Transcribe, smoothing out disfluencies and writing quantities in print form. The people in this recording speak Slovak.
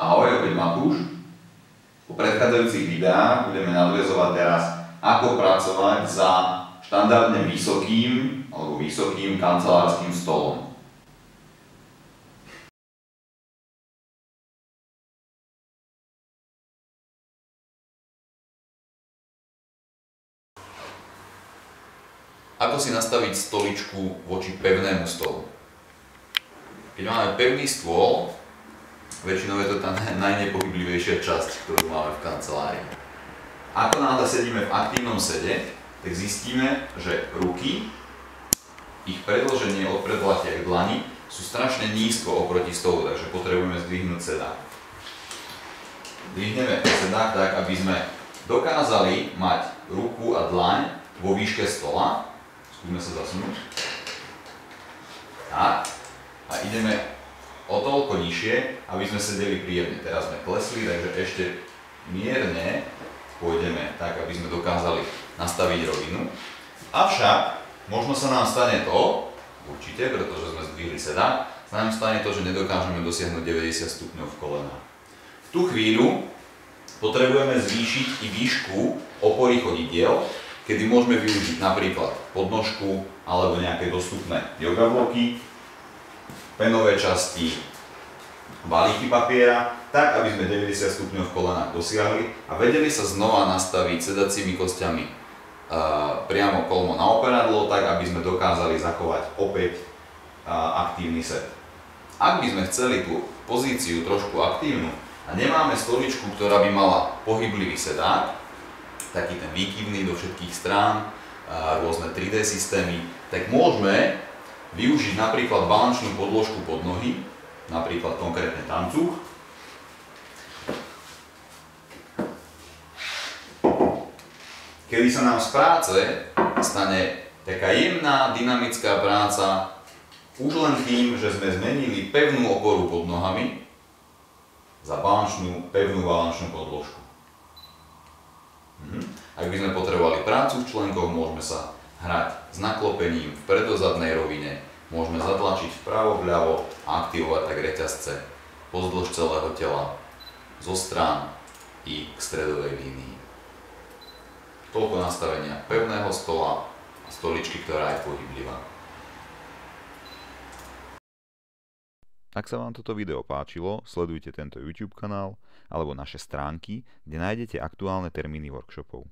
Ahoj, opäť Matúš. Po predchádzajúcich videách budeme nadväzovať teraz, ako pracovať za štandardne vysokým kancelárskym stolom. Ako si nastaviť stoličku voči pevnému stolu? Keď máme pevný stôl, väčšinou je to tá najnepohyblivejšia časť, ktorú máme v kancelárii. Ako náhle sedíme v aktívnom sede, tak zistíme, že ruky, ich predĺženie od predlatia k dlani sú strašne nízko oproti stolu, takže potrebujeme zdvihnúť sedák. Zdvihneme sedák tak, aby sme dokázali mať ruku a dlaň vo výške stola. Skúsme sa zasunúť. Tak. A ideme o toľko nižšie, aby sme sedeli príjemne. Teraz sme klesli, takže ešte mierne pôjdeme tak, aby sme dokázali nastaviť rovinu. Avšak možno sa nám stane to, určite, pretože sme zdvihli sedák, sa nám stane to, že nedokážeme dosiahnuť 90 stupňov v kolenách. V tú chvíľu potrebujeme zvýšiť i výšku opory chodidiel, kedy môžeme využiť napríklad podnožku alebo nejaké dostupné yoga bloky, penové časti, balíky papiera, tak aby sme 90 stupňov v kolenách dosiahli a vedeli sa znova nastaviť sedacími kostiami priamo kolmo na operadlo, tak aby sme dokázali zachovať opäť aktívny set. Ak by sme chceli tú pozíciu trošku aktívnu a nemáme stoličku, ktorá by mala pohyblivý sedák, taký ten výkyvný do všetkých strán, rôzne 3D systémy, tak môžeme využiť napríklad balančnú podložku pod nohy, napríklad konkrétne tancuch. Kedy sa nám z práce stane taká jemná, dynamická práca už len tým, že sme zmenili pevnú oporu pod nohami za pevnú balančnú podložku. Ak by sme potrebovali prácu v členkoch, môžeme sa hrať s naklopením v predozadnej rovine, môžeme zatlačiť vpravo, vľavo a aktivovať tak reťazce pozdĺž celého tela, zo strán i k stredovej línii. Toľko nastavenia pevného stola a stoličky, ktorá je pohyblivá. Ak sa vám toto video páčilo, sledujte tento YouTube kanál alebo naše stránky, kde nájdete aktuálne termíny workshopov.